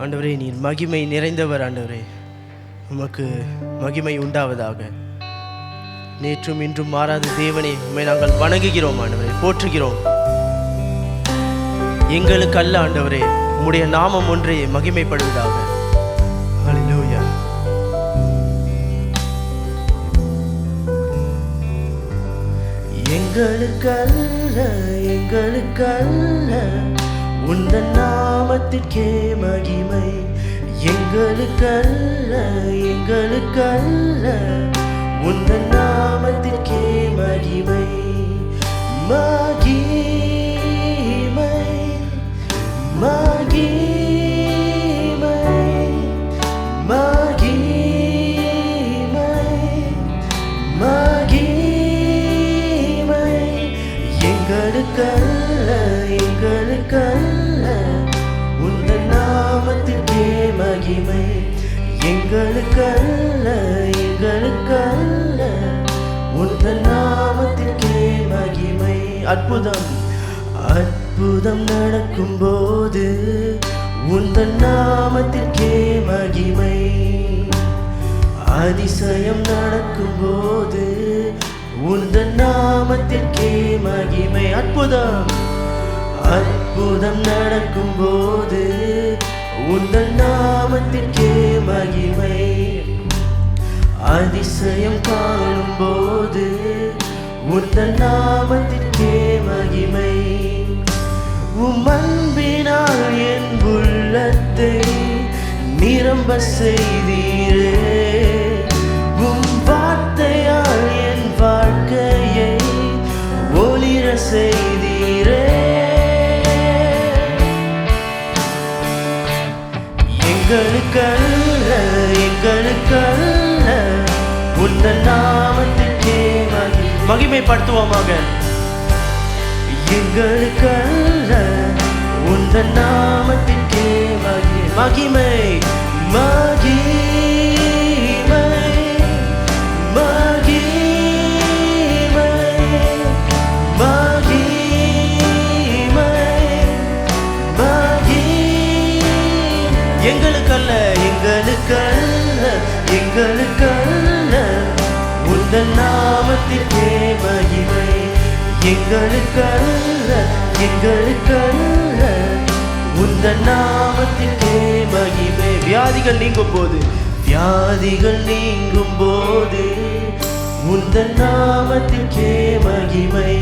ஆண்டவரே, நீர் மகிமை நிறைந்தவர். ஆண்டவரே, உமக்கு மகிமை உண்டாவதாக. நேற்றும் இன்றும் மாறாத தேவனே, உம்மை நாங்கள் வணங்குகிறோம் ஆண்டவரே, போற்றுகிறோம். எங்களுக்கு அல்ல ஆண்டவரே, உம்முடைய நாமம் ஒன்றே மகிமைப்படுவதாக. ஹல்லேலூயா. எங்களுக்கல்ல எங்களுக்கல்ல உந்தன் நாமத்திற்கே மகிமை. எங்களுக்கல்ல எங்களுக்கல்ல உந்தன் நாமத்திற்கே மகிமை. மகிமை மகிமை மகிமை மகிமை. எங்களுக்கல்ல எங்களுக்கல்ல உந்தன் நாமத்திற்கே மகிமை. எங்களுக்கல்ல எங்களுக்கல்ல உந்தன் நாமத்திற்கே மகிமை. அற்புதம் அற்புதம் நடக்கும் போது உந்தன் நாமத்திற்கே மகிமை. அதிசயம் நடக்கும் போது உந்தன் நாமத்திற்கே மகிமை. அற்புதம் அற்புதம் நடக்கும் போது உந்தன் நாமத்திற்கே மகிமை. அதிசயம் காணும் போது உந்தன் நாமத்திற்கே மகிமை. உம் அன்பினால் என் உள்ளத்தை நிரம்ப செய்தீரே. உம் வார்த்தையால் என் வாழ்க்கையை ஒளிர செய்தீரே. எங்களுக்கல்ல எங்களுக்கல்ல உந்தன் நாமத்திற்கே மகிமைப்படுத்துவோமாக. எங்களுக்கல்ல உந்தன் நாமத்திற்கே மகிமை. மகிமை மகிமை மகிமை மகிமை. எங்களுக்கல்ல எங்களுக்கல்ல எங்களுக்கல்ல உந்தன் நாமத்திற்கே மகிமை. எங்களுக்கல்ல எங்களுக்கல்ல உந்தன் நாமத்திற்கே மகிமை. வியாதிகள் நீங்கும் போது வியாதிகள் நீங்கும் போது உந்தன் நாமத்திற்கே மகிமை.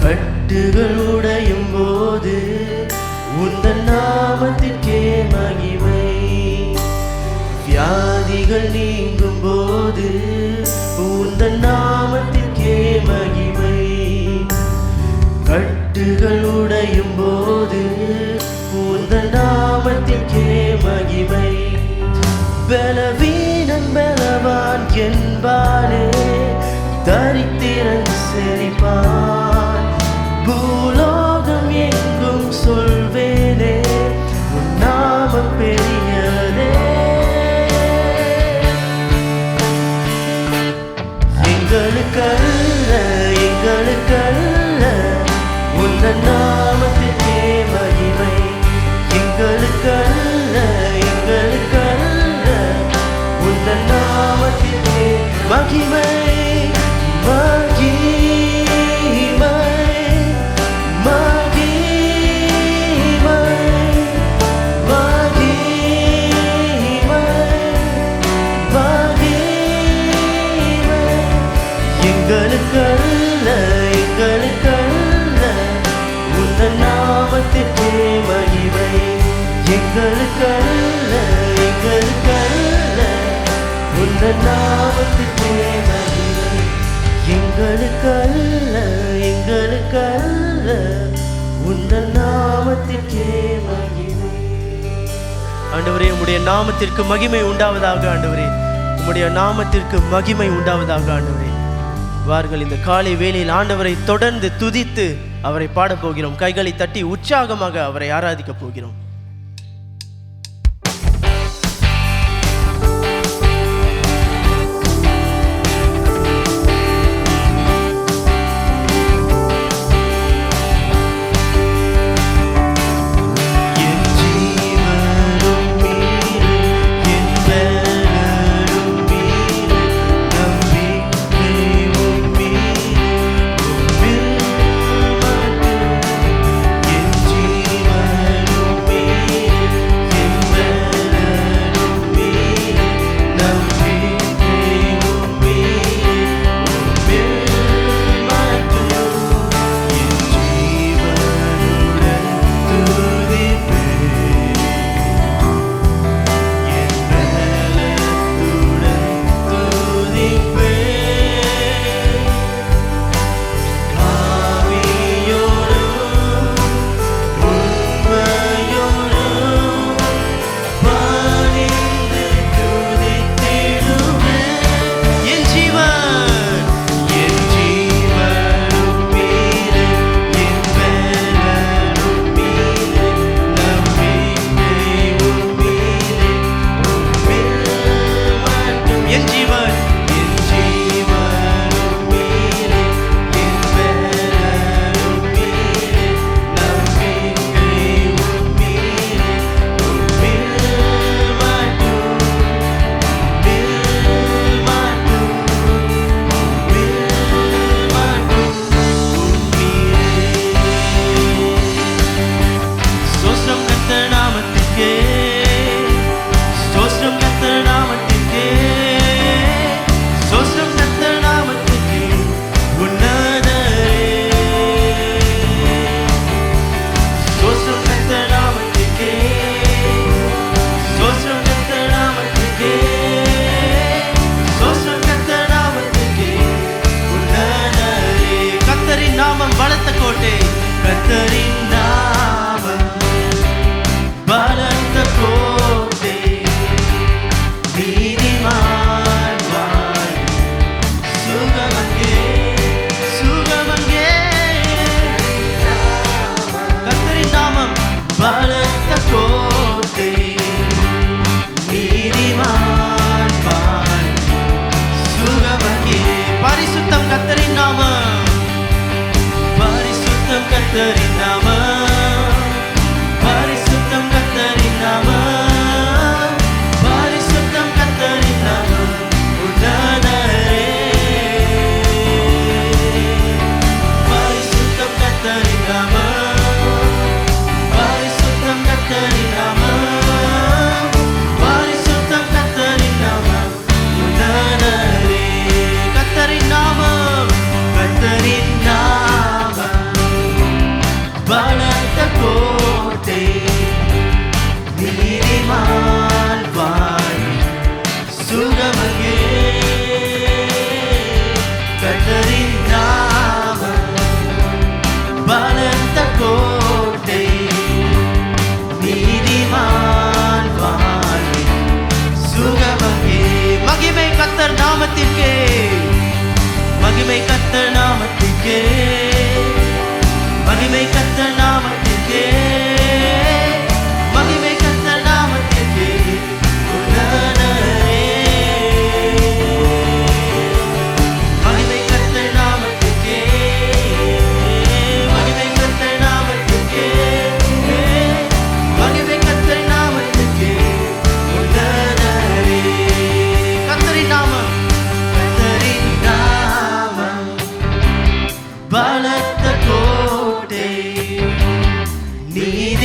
கட்டுகள் உடையும் போது உந்தன் நாமத்திற்கே மகிமை. வியாதிகள் நீங்கும் போது உந்தன் நாமத்திற்கே மகிமை. கட்டுகள் உடையும் போது உந்தன் நாமத்திற்கே மகிமை. பலவீனன் பலவான் என்பானே, தரித்திரன் செழிப்பான். பூலோகம் எங்கும் சொல்வேனே, உன் நாமம் பெரியதே. எங்களுக்கல்ல எங்களுக்கல்ல உந்தன் நாமத்திற்கே மகிமை. எங்களுக்கல்ல எங்களுக்கல்ல உந்தன் நாமத்திற்கே மகிமை. மகிமை மகிமை மகிமை மகிமை. எங்களுக்கல்ல எங்களுக்கல்ல உந்தன் நாமத்திற்கே மகிமை. எங்களுக்கல்ல எங்களுக்கல்ல உந்தன் நாமத்திற்கே மகிமை. எங்களுக்கல்ல எங்களுக்கல்ல உந்தன் நாமத்திற்கே மகிமை. ஆண்டவரே, உம்முடைய நாமத்திற்கு மகிமை உண்டாவதாக. ஆண்டவரே, உம்முடைய நாமத்திற்கு மகிமை உண்டாவதாக. ஆண்டவரே, வார்கள் இந்த காலை வேளையில் ஆண்டவரை தொடர்ந்து துதித்து அவரை பாடப் போகிறோம். கைகளை தட்டி உற்சாகமாக அவரை ஆராதிக்க போகிறோம். என் ஜீவ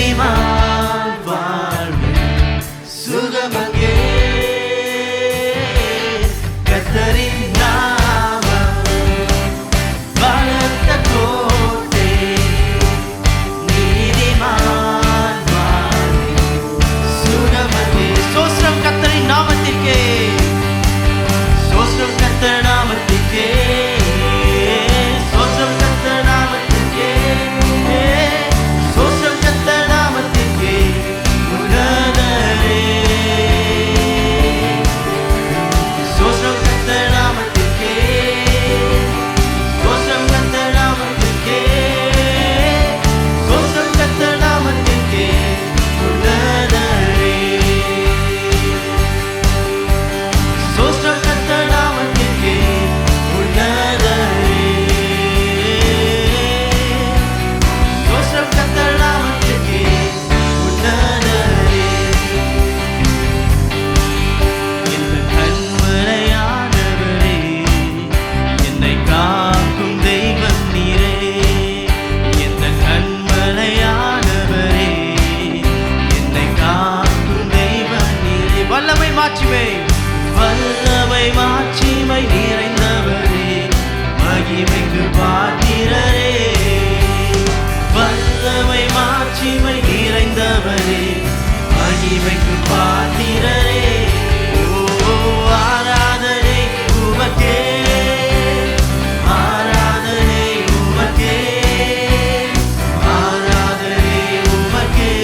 நீதிமான் வாழ்வில் சுகமங்கே கர்த்தரின் நாமம் பலத்த கோட்டை நீதிமான் வாழ்வில் சுகமங்கே சோஸ்ரம் கர்த்தரின் நாமத்திற்கே சோஸ்ரம் கர்த்தர் நாமத்திற்கே சோஸ்ரம் கர்த்தர் நாமத்திற்கே சோஸ்ரம் கர்த்தர் நாமத்திற்கே உன்னதரே சோஸ்ரம் கர்த்தர் நாமத்திற்கே சோஸ்ரம் கர்த்தர் நாமத்திற்கே சோஸ்ரம் கர்த்தர் நாமத்திற்கே உன்னதரே சோஸ்ரம் கர்த்தர் நாமத்திற்கே உன்னதரே சோஸ்ரம் கர்த்தர் நாமத்திற்கே உன்னதரே என் கண்மலையானவரே என்னை காக்கும் தெய்வம் நீரே என் கண்மலையானவரே என்னை காக்கும் தெய்வம் நீரே வல்லமை மாட்சிமை நிறைந்தவரே மகிமைக்கு பாத்திரரே வல்லமை மாட்சிமை நிறைந்தவரே மகிமைக்கு பாத்திரரே ஓ ஆராதனை உமக்கே ஆராதனை உமக்கே ஆராதனை உமக்கே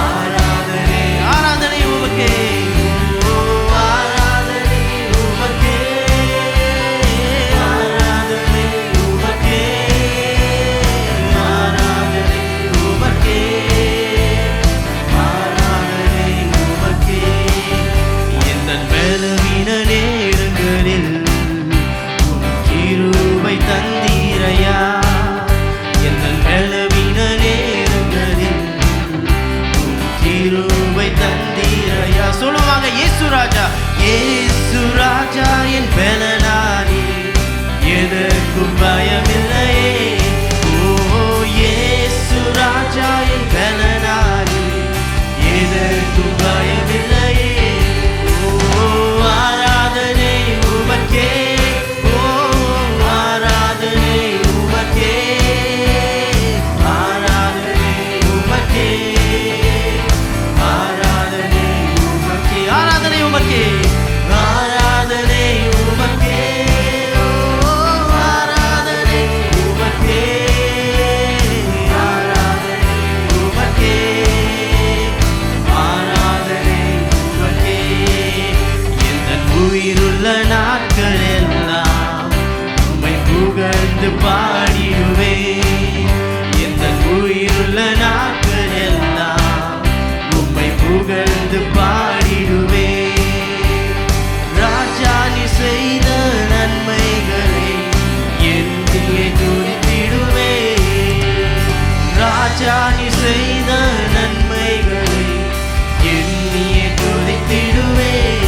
ஆராதனை ஆராதனை உமக்கே ஓ ஆராதனை உமக்கே ஆராதனை உமக்கே ஆராதனை உமக்கே ஆராதனை உமக்கே எந்தன் பலவீன நேரங்களில் உம் கிருபை தந்தீரையா எந்தன் பலவீன நேரங்களில் உம் கிருபை தந்தீரையா சொல்லுவாங்க இயேசு ராஜா என் பலனானி எதற்கும் பயமில்லையே ஓ இயேசு ராஜா என் பலனானி எதற்கும் பயமில்லையே ஓ ஆராதனை உமக்கே ஓ ஆராதனை உமக்கே ஆராதனை உமக்கே ஆராதனை உமக்கே ஆராதனை உமக்கே ஆராதனை உமக்கே ஓ ஆராதனை உமக்கே ஆராதனை உமக்கே ஆராதனை உமக்கே எந்தன் உயிருள்ள நாட்கள் எல்லாம் உம்மை புகழ்ந்து பாடிடுவேன் எந்தன் உயிருள்ள நாட்கள் எல்லாம் உம்மை புகழ்ந்து பாடிடுவேன் ராஜா நீ செய்த நன்மைகளை எண்ணியே துதித்திடுவேன் ராஜா நீ செய்த நன்மைகளை எண்ணியே துதித்திடுவேன்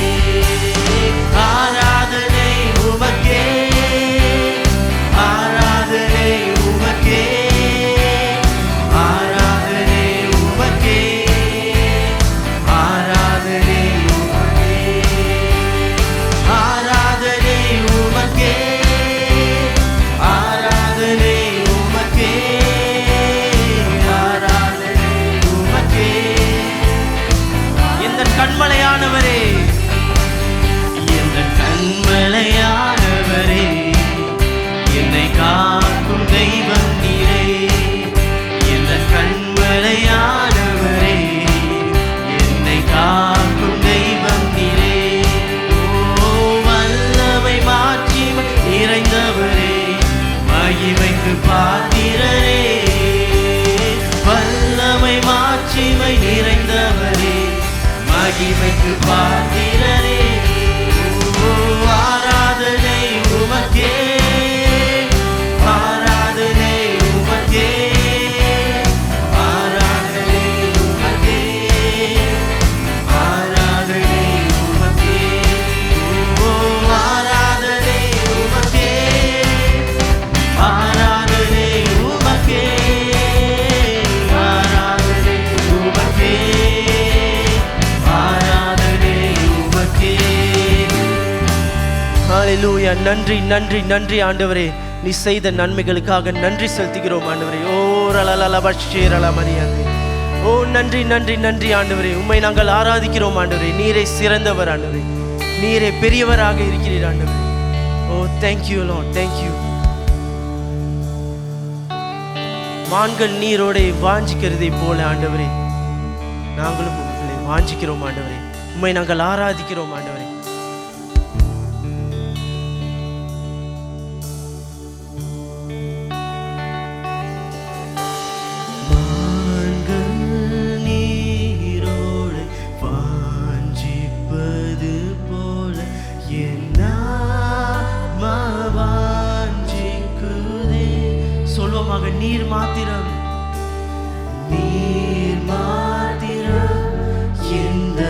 ஆராதனை உமக்கே ஆராதனை உமக்கே ஆராதனை உமக்கே ஆராதனை உமக்கே ஆராதனை உமக்கே ஆராதனை உமக்கே ஆராதனை ஹல்லேலூயா. நன்றி நன்றி நன்றி ஆண்டவரே, நீ செய்த நன்மைகளுக்காக நன்றி செலுத்துகிறோம் ஆண்டவரே. ஓ ரலலலபஷேரல மரியாதை. ஓ நன்றி நன்றி நன்றி ஆண்டவரே, உம்மை நாங்கள் ஆராதிக்கிறோம் ஆண்டவரே. நீரே சிறந்தவர் ஆண்டவரே, நீரே பெரியவராக இருக்கிறீர் ஆண்டவரே. ஓ தேங்க்யூ லார்ட், தேங்க்யூ. மான்கள் நீரோடை வாஞ்சிக்கிறதை போல ஆண்டவரே, நாங்களும் உங்களை வாஞ்சிக்கிறோம் ஆண்டவரே. உம்மை நாங்கள் ஆராதிக்கிறோம் ஆண்டவரே. சொல்வமாக நீர் மாத்திரம், நீர் மாத்திரம் இந்த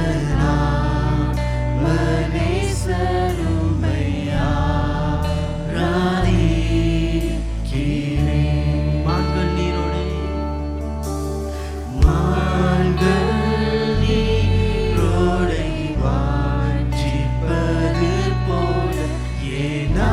மான்கள் நீரோடை, மான்கள் நீரோடை வாஞ்சிப்பது போல ஏனா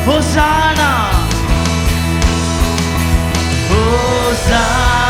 ஹோசானா ஹோசானா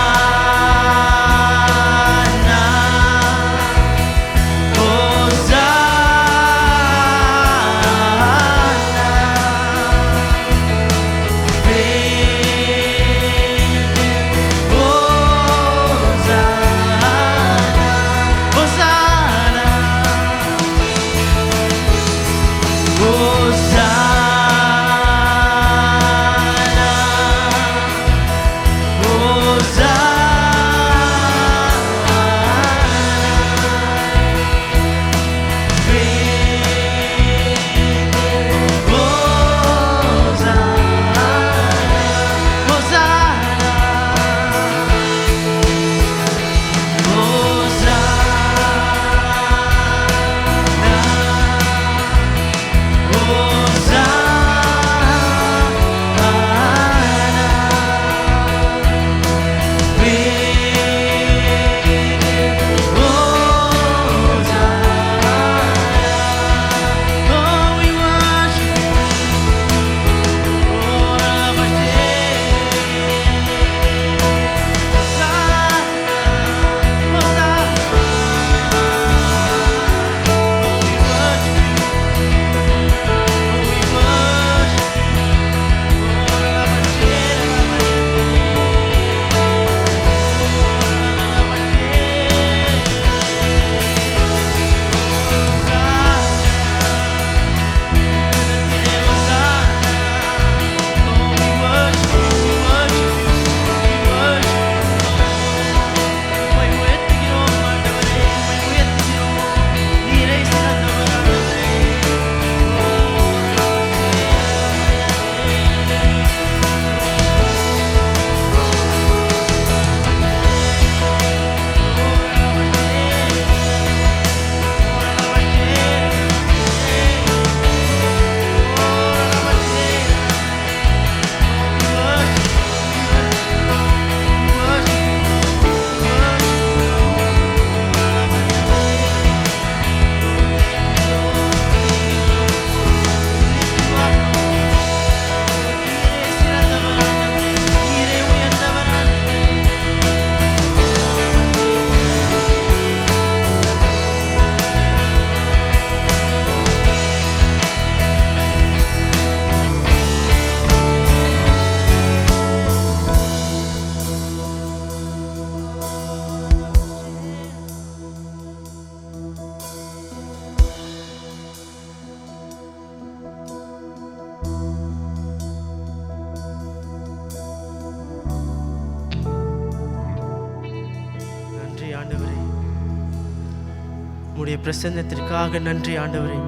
உம்முடைய பிரசன்னத்திற்காக நன்றி ஆண்டவரே.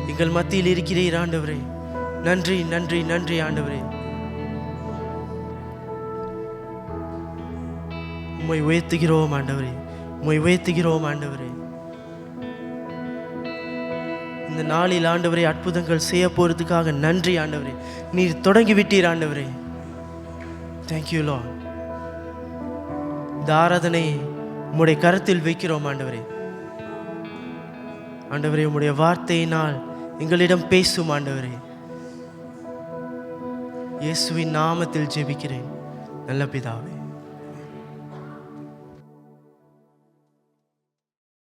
எங்கள் மத்தியில் இருக்கிறீர் ஆண்டவரே. நன்றி நன்றி நன்றி ஆண்டவரே. உம்மை உயர்த்துகிறோம் ஆண்டவரே. உம்மை உயர்த்துகிறோம் ஆண்டவரே. இந்த நாளில் ஆண்டவரே அற்புதங்கள் செய்ய போறதுக்காக நன்றி ஆண்டவரே. நீர் தொடங்கி விட்டீர் ஆண்டவரே. Thank you Lord. இந்த ஆராதனை உம்முடைய கரத்தில் வைக்கிறோம் ஆண்டவரே. ஆண்டவரே உம்முடைய வார்த்தையினால் எங்களிடம் பேசும் ஆண்டவரே. இயேசுவின் நாமத்தில் ஜெபிக்கிறேன் நல்ல பிதாவே.